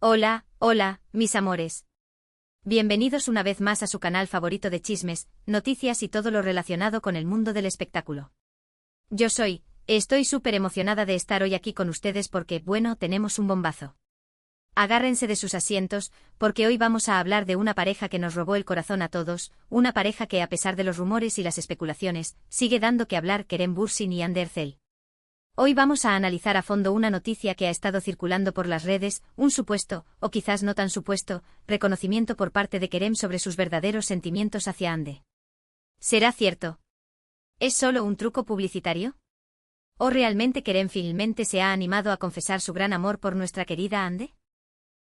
Hola, hola, mis amores. Bienvenidos una vez más a su canal favorito de chismes, noticias y todo lo relacionado con el mundo del espectáculo. Estoy súper emocionada de estar hoy aquí con ustedes porque, bueno, tenemos un bombazo. Agárrense de sus asientos, porque hoy vamos a hablar de una pareja que nos robó el corazón a todos, una pareja que a pesar de los rumores y las especulaciones, sigue dando que hablar: Kerem Bürsin y Hande Erçel. Hoy vamos a analizar a fondo una noticia que ha estado circulando por las redes, un supuesto, o quizás no tan supuesto, reconocimiento por parte de Kerem sobre sus verdaderos sentimientos hacia Hande. ¿Será cierto? ¿Es solo un truco publicitario? ¿O realmente Kerem finalmente se ha animado a confesar su gran amor por nuestra querida Hande?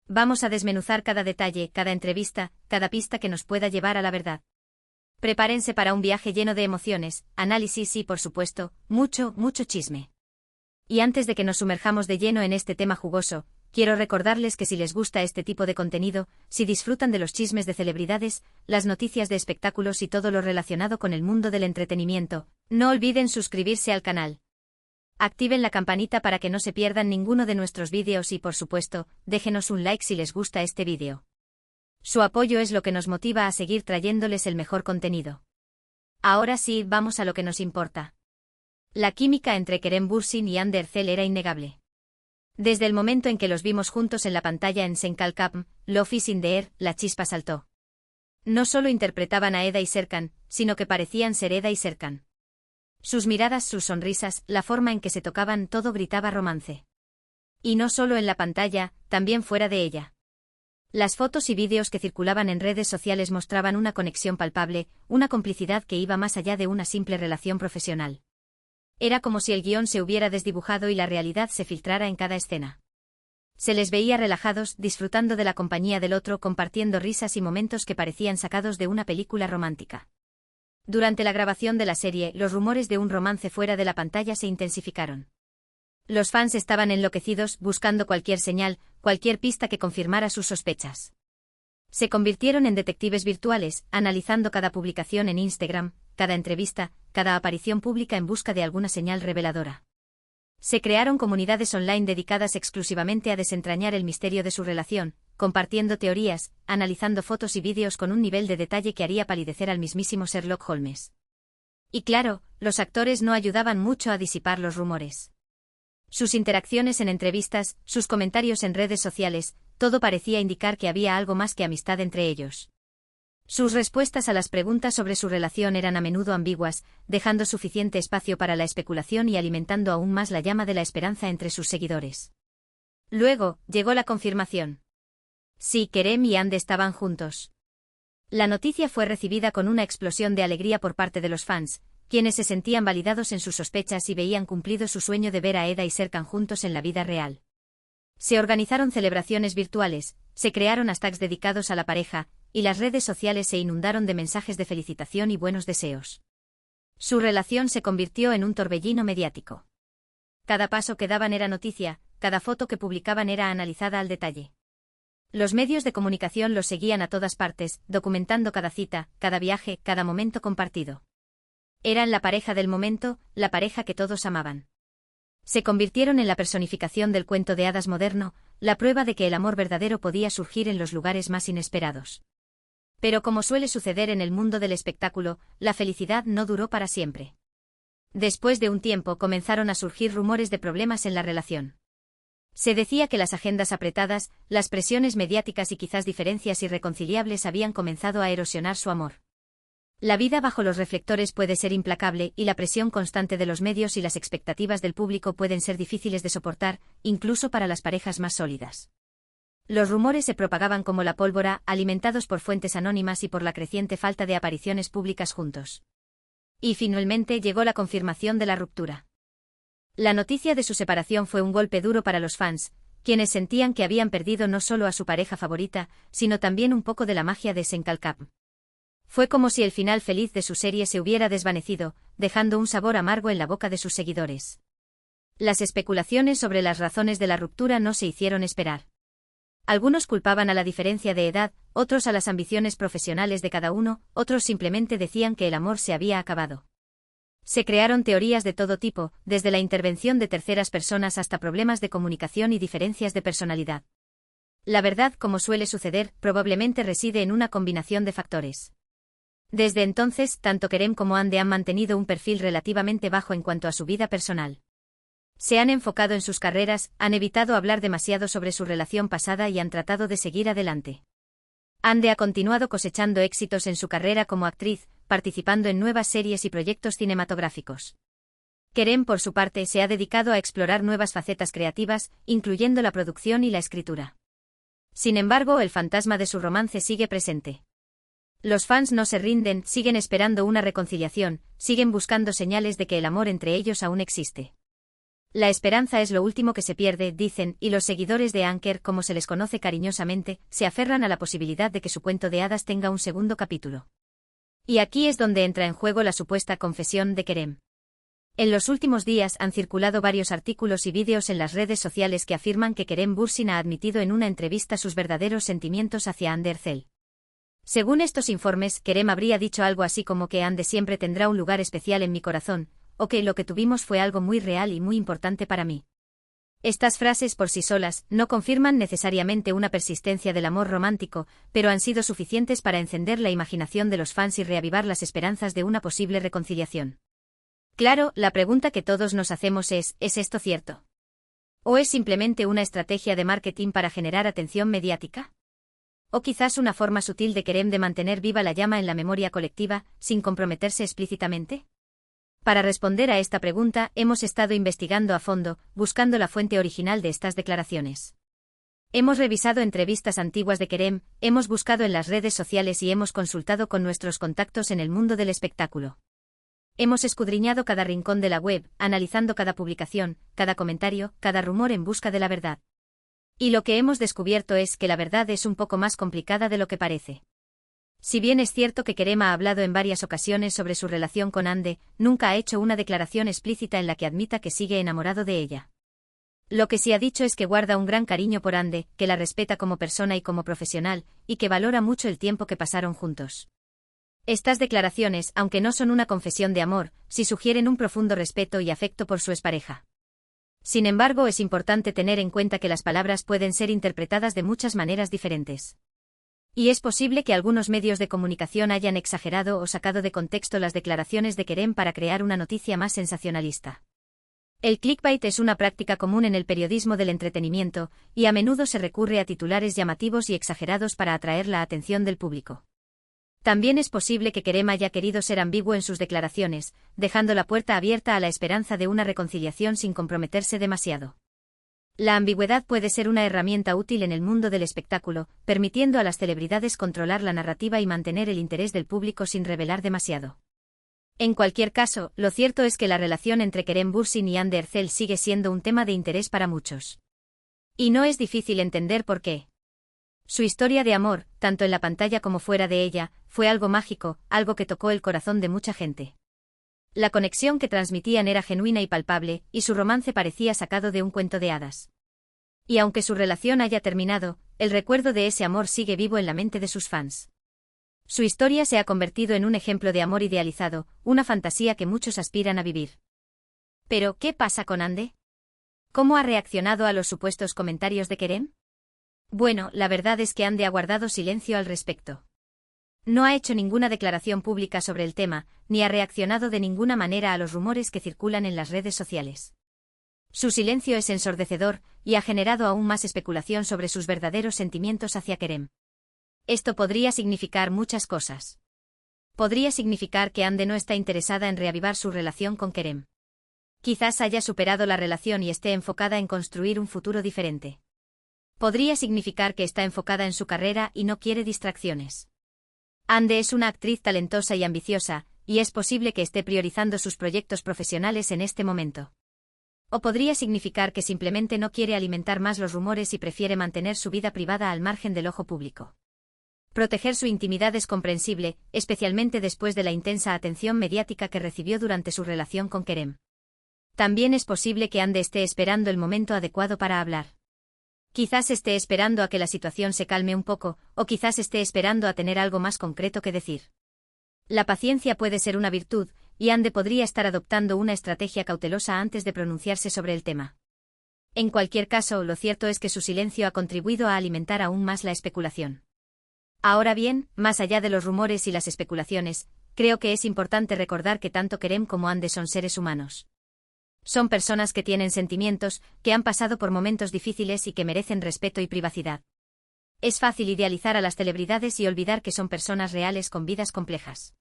Vamos a desmenuzar cada detalle, cada entrevista, cada pista que nos pueda llevar a la verdad. Prepárense para un viaje lleno de emociones, análisis y, por supuesto, mucho chisme. Y antes de que nos sumerjamos de lleno en este tema jugoso, quiero recordarles que si les gusta este tipo de contenido, si disfrutan de los chismes de celebridades, las noticias de espectáculos y todo lo relacionado con el mundo del entretenimiento, no olviden suscribirse al canal. Activen la campanita para que no se pierdan ninguno de nuestros vídeos y, por supuesto, déjenos un like si les gusta este vídeo. Su apoyo es lo que nos motiva a seguir trayéndoles el mejor contenido. Ahora sí, vamos a lo que nos importa. La química entre Kerem Bürsin y Hande Erçel era innegable. Desde el momento en que los vimos juntos en la pantalla en Sen Kalkap, Love is in the air, la chispa saltó. No solo interpretaban a Eda y Serkan, sino que parecían ser Eda y Serkan. Sus miradas, sus sonrisas, la forma en que se tocaban, todo gritaba romance. Y no solo en la pantalla, también fuera de ella. Las fotos y vídeos que circulaban en redes sociales mostraban una conexión palpable, una complicidad que iba más allá de una simple relación profesional. Era como si el guión se hubiera desdibujado y la realidad se filtrara en cada escena. Se les veía relajados, disfrutando de la compañía del otro, compartiendo risas y momentos que parecían sacados de una película romántica. Durante la grabación de la serie, los rumores de un romance fuera de la pantalla se intensificaron. Los fans estaban enloquecidos, buscando cualquier señal, cualquier pista que confirmara sus sospechas. Se convirtieron en detectives virtuales, analizando cada publicación en Instagram, cada entrevista, cada aparición pública en busca de alguna señal reveladora. Se crearon comunidades online dedicadas exclusivamente a desentrañar el misterio de su relación, compartiendo teorías, analizando fotos y vídeos con un nivel de detalle que haría palidecer al mismísimo Sherlock Holmes. Y claro, los actores no ayudaban mucho a disipar los rumores. Sus interacciones en entrevistas, sus comentarios en redes sociales, todo parecía indicar que había algo más que amistad entre ellos. Sus respuestas a las preguntas sobre su relación eran a menudo ambiguas, dejando suficiente espacio para la especulación y alimentando aún más la llama de la esperanza entre sus seguidores. Luego, llegó la confirmación. Sí, Kerem y Hande estaban juntos. La noticia fue recibida con una explosión de alegría por parte de los fans, quienes se sentían validados en sus sospechas y veían cumplido su sueño de ver a Eda y Serkan juntos en la vida real. Se organizaron celebraciones virtuales, se crearon hashtags dedicados a la pareja, y las redes sociales se inundaron de mensajes de felicitación y buenos deseos. Su relación se convirtió en un torbellino mediático. Cada paso que daban era noticia, cada foto que publicaban era analizada al detalle. Los medios de comunicación los seguían a todas partes, documentando cada cita, cada viaje, cada momento compartido. Eran la pareja del momento, la pareja que todos amaban. Se convirtieron en la personificación del cuento de hadas moderno, la prueba de que el amor verdadero podía surgir en los lugares más inesperados. Pero como suele suceder en el mundo del espectáculo, la felicidad no duró para siempre. Después de un tiempo comenzaron a surgir rumores de problemas en la relación. Se decía que las agendas apretadas, las presiones mediáticas y quizás diferencias irreconciliables habían comenzado a erosionar su amor. La vida bajo los reflectores puede ser implacable y la presión constante de los medios y las expectativas del público pueden ser difíciles de soportar, incluso para las parejas más sólidas. Los rumores se propagaban como la pólvora, alimentados por fuentes anónimas y por la creciente falta de apariciones públicas juntos. Y finalmente llegó la confirmación de la ruptura. La noticia de su separación fue un golpe duro para los fans, quienes sentían que habían perdido no solo a su pareja favorita, sino también un poco de la magia de Sen Kalkap. Fue como si el final feliz de su serie se hubiera desvanecido, dejando un sabor amargo en la boca de sus seguidores. Las especulaciones sobre las razones de la ruptura no se hicieron esperar. Algunos culpaban a la diferencia de edad, otros a las ambiciones profesionales de cada uno, otros simplemente decían que el amor se había acabado. Se crearon teorías de todo tipo, desde la intervención de terceras personas hasta problemas de comunicación y diferencias de personalidad. La verdad, como suele suceder, probablemente reside en una combinación de factores. Desde entonces, tanto Kerem como Hande han mantenido un perfil relativamente bajo en cuanto a su vida personal. Se han enfocado en sus carreras, han evitado hablar demasiado sobre su relación pasada y han tratado de seguir adelante. Hande ha continuado cosechando éxitos en su carrera como actriz, participando en nuevas series y proyectos cinematográficos. Kerem, por su parte, se ha dedicado a explorar nuevas facetas creativas, incluyendo la producción y la escritura. Sin embargo, el fantasma de su romance sigue presente. Los fans no se rinden, siguen esperando una reconciliación, siguen buscando señales de que el amor entre ellos aún existe. La esperanza es lo último que se pierde, dicen, y los seguidores de Anker, como se les conoce cariñosamente, se aferran a la posibilidad de que su cuento de hadas tenga un segundo capítulo. Y aquí es donde entra en juego la supuesta confesión de Kerem. En los últimos días han circulado varios artículos y vídeos en las redes sociales que afirman que Kerem Bürsin ha admitido en una entrevista sus verdaderos sentimientos hacia Hande Erçel. Según estos informes, Kerem habría dicho algo así como que Hande siempre tendrá un lugar especial en mi corazón, o que lo que tuvimos fue algo muy real y muy importante para mí. Estas frases por sí solas no confirman necesariamente una persistencia del amor romántico, pero han sido suficientes para encender la imaginación de los fans y reavivar las esperanzas de una posible reconciliación. Claro, la pregunta que todos nos hacemos ¿es esto cierto? ¿O es simplemente una estrategia de marketing para generar atención mediática? ¿O quizás una forma sutil de Kerem de mantener viva la llama en la memoria colectiva, sin comprometerse explícitamente? Para responder a esta pregunta, hemos estado investigando a fondo, buscando la fuente original de estas declaraciones. Hemos revisado entrevistas antiguas de Kerem, hemos buscado en las redes sociales y hemos consultado con nuestros contactos en el mundo del espectáculo. Hemos escudriñado cada rincón de la web, analizando cada publicación, cada comentario, cada rumor en busca de la verdad. Y lo que hemos descubierto es que la verdad es un poco más complicada de lo que parece. Si bien es cierto que Kerem ha hablado en varias ocasiones sobre su relación con Hande, nunca ha hecho una declaración explícita en la que admita que sigue enamorado de ella. Lo que sí ha dicho es que guarda un gran cariño por Hande, que la respeta como persona y como profesional, y que valora mucho el tiempo que pasaron juntos. Estas declaraciones, aunque no son una confesión de amor, sí sugieren un profundo respeto y afecto por su expareja. Sin embargo, es importante tener en cuenta que las palabras pueden ser interpretadas de muchas maneras diferentes. Y es posible que algunos medios de comunicación hayan exagerado o sacado de contexto las declaraciones de Kerem para crear una noticia más sensacionalista. El clickbait es una práctica común en el periodismo del entretenimiento, y a menudo se recurre a titulares llamativos y exagerados para atraer la atención del público. También es posible que Kerem haya querido ser ambiguo en sus declaraciones, dejando la puerta abierta a la esperanza de una reconciliación sin comprometerse demasiado. La ambigüedad puede ser una herramienta útil en el mundo del espectáculo, permitiendo a las celebridades controlar la narrativa y mantener el interés del público sin revelar demasiado. En cualquier caso, lo cierto es que la relación entre Kerem Bürsin y Hande Erçel sigue siendo un tema de interés para muchos. Y no es difícil entender por qué. Su historia de amor, tanto en la pantalla como fuera de ella, fue algo mágico, algo que tocó el corazón de mucha gente. La conexión que transmitían era genuina y palpable, y su romance parecía sacado de un cuento de hadas. Y aunque su relación haya terminado, el recuerdo de ese amor sigue vivo en la mente de sus fans. Su historia se ha convertido en un ejemplo de amor idealizado, una fantasía que muchos aspiran a vivir. Pero, ¿qué pasa con Hande? ¿Cómo ha reaccionado a los supuestos comentarios de Kerem? Bueno, la verdad es que Hande ha guardado silencio al respecto. No ha hecho ninguna declaración pública sobre el tema, ni ha reaccionado de ninguna manera a los rumores que circulan en las redes sociales. Su silencio es ensordecedor, y ha generado aún más especulación sobre sus verdaderos sentimientos hacia Kerem. Esto podría significar muchas cosas. Podría significar que Hande no está interesada en reavivar su relación con Kerem. Quizás haya superado la relación y esté enfocada en construir un futuro diferente. Podría significar que está enfocada en su carrera y no quiere distracciones. Hande es una actriz talentosa y ambiciosa, y es posible que esté priorizando sus proyectos profesionales en este momento. O podría significar que simplemente no quiere alimentar más los rumores y prefiere mantener su vida privada al margen del ojo público. Proteger su intimidad es comprensible, especialmente después de la intensa atención mediática que recibió durante su relación con Kerem. También es posible que Hande esté esperando el momento adecuado para hablar. Quizás esté esperando a que la situación se calme un poco, o quizás esté esperando a tener algo más concreto que decir. La paciencia puede ser una virtud, y Hande podría estar adoptando una estrategia cautelosa antes de pronunciarse sobre el tema. En cualquier caso, lo cierto es que su silencio ha contribuido a alimentar aún más la especulación. Ahora bien, más allá de los rumores y las especulaciones, creo que es importante recordar que tanto Kerem como Hande son seres humanos. Son personas que tienen sentimientos, que han pasado por momentos difíciles y que merecen respeto y privacidad. Es fácil idealizar a las celebridades y olvidar que son personas reales con vidas complejas.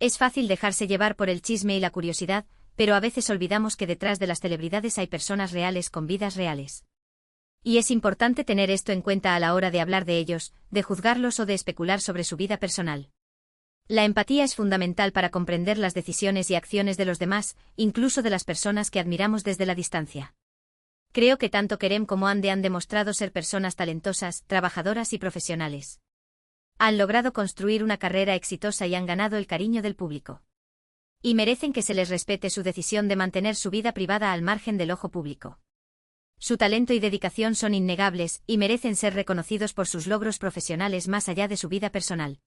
Es fácil dejarse llevar por el chisme y la curiosidad, pero a veces olvidamos que detrás de las celebridades hay personas reales con vidas reales. Y es importante tener esto en cuenta a la hora de hablar de ellos, de juzgarlos o de especular sobre su vida personal. La empatía es fundamental para comprender las decisiones y acciones de los demás, incluso de las personas que admiramos desde la distancia. Creo que tanto Kerem como Hande han demostrado ser personas talentosas, trabajadoras y profesionales. Han logrado construir una carrera exitosa y han ganado el cariño del público. Y merecen que se les respete su decisión de mantener su vida privada al margen del ojo público. Su talento y dedicación son innegables y merecen ser reconocidos por sus logros profesionales más allá de su vida personal.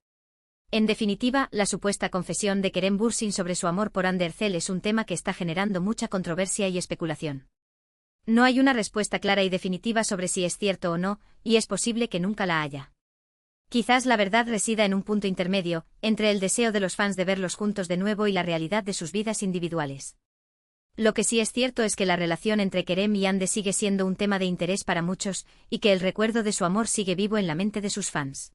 En definitiva, la supuesta confesión de Kerem Bürsin sobre su amor por Hande Erçel es un tema que está generando mucha controversia y especulación. No hay una respuesta clara y definitiva sobre si es cierto o no, y es posible que nunca la haya. Quizás la verdad resida en un punto intermedio, entre el deseo de los fans de verlos juntos de nuevo y la realidad de sus vidas individuales. Lo que sí es cierto es que la relación entre Kerem y Hande sigue siendo un tema de interés para muchos, y que el recuerdo de su amor sigue vivo en la mente de sus fans.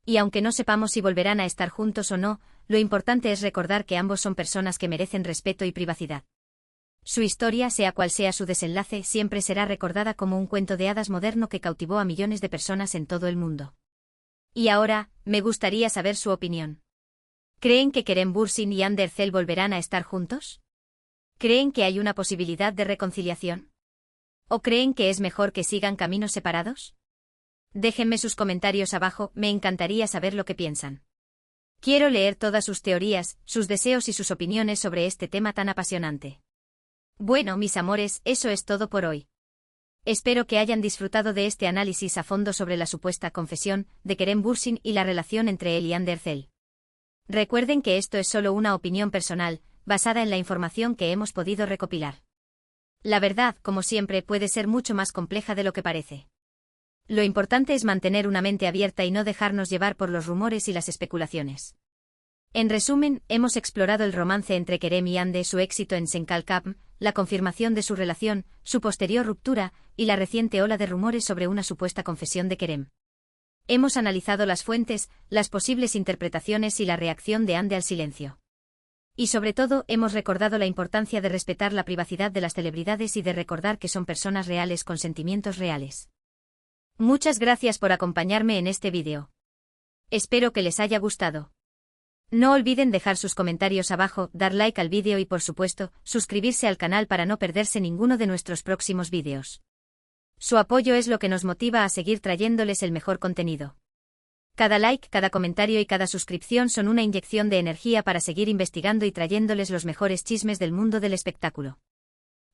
Y aunque no sepamos si volverán a estar juntos o no, lo importante es recordar que ambos son personas que merecen respeto y privacidad. Su historia, sea cual sea su desenlace, siempre será recordada como un cuento de hadas moderno que cautivó a millones de personas en todo el mundo. Y ahora, me gustaría saber su opinión. ¿Creen que Kerem Bürsin y Hande Erçel volverán a estar juntos? ¿Creen que hay una posibilidad de reconciliación? ¿O creen que es mejor que sigan caminos separados? Déjenme sus comentarios abajo, me encantaría saber lo que piensan. Quiero leer todas sus teorías, sus deseos y sus opiniones sobre este tema tan apasionante. Bueno, mis amores, eso es todo por hoy. Espero que hayan disfrutado de este análisis a fondo sobre la supuesta confesión de Kerem Bürsin y la relación entre él y Hande Erçel. Recuerden que esto es solo una opinión personal, basada en la información que hemos podido recopilar. La verdad, como siempre, puede ser mucho más compleja de lo que parece. Lo importante es mantener una mente abierta y no dejarnos llevar por los rumores y las especulaciones. En resumen, hemos explorado el romance entre Kerem y Hande, su éxito en Senkalkam, la confirmación de su relación, su posterior ruptura, y la reciente ola de rumores sobre una supuesta confesión de Kerem. Hemos analizado las fuentes, las posibles interpretaciones y la reacción de Hande al silencio. Y sobre todo, hemos recordado la importancia de respetar la privacidad de las celebridades y de recordar que son personas reales con sentimientos reales. Muchas gracias por acompañarme en este vídeo. Espero que les haya gustado. No olviden dejar sus comentarios abajo, dar like al vídeo y por supuesto, suscribirse al canal para no perderse ninguno de nuestros próximos vídeos. Su apoyo es lo que nos motiva a seguir trayéndoles el mejor contenido. Cada like, cada comentario y cada suscripción son una inyección de energía para seguir investigando y trayéndoles los mejores chismes del mundo del espectáculo.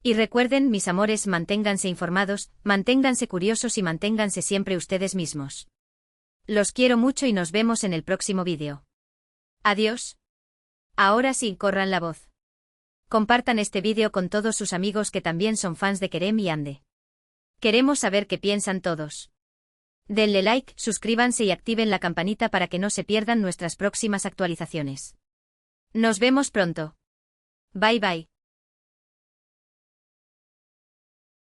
Y recuerden, mis amores, manténganse informados, manténganse curiosos y manténganse siempre ustedes mismos. Los quiero mucho y nos vemos en el próximo vídeo. Adiós. Ahora sí, corran la voz. Compartan este vídeo con todos sus amigos que también son fans de Kerem y Hande. Queremos saber qué piensan todos. Denle like, suscríbanse y activen la campanita para que no se pierdan nuestras próximas actualizaciones. Nos vemos pronto. Bye bye.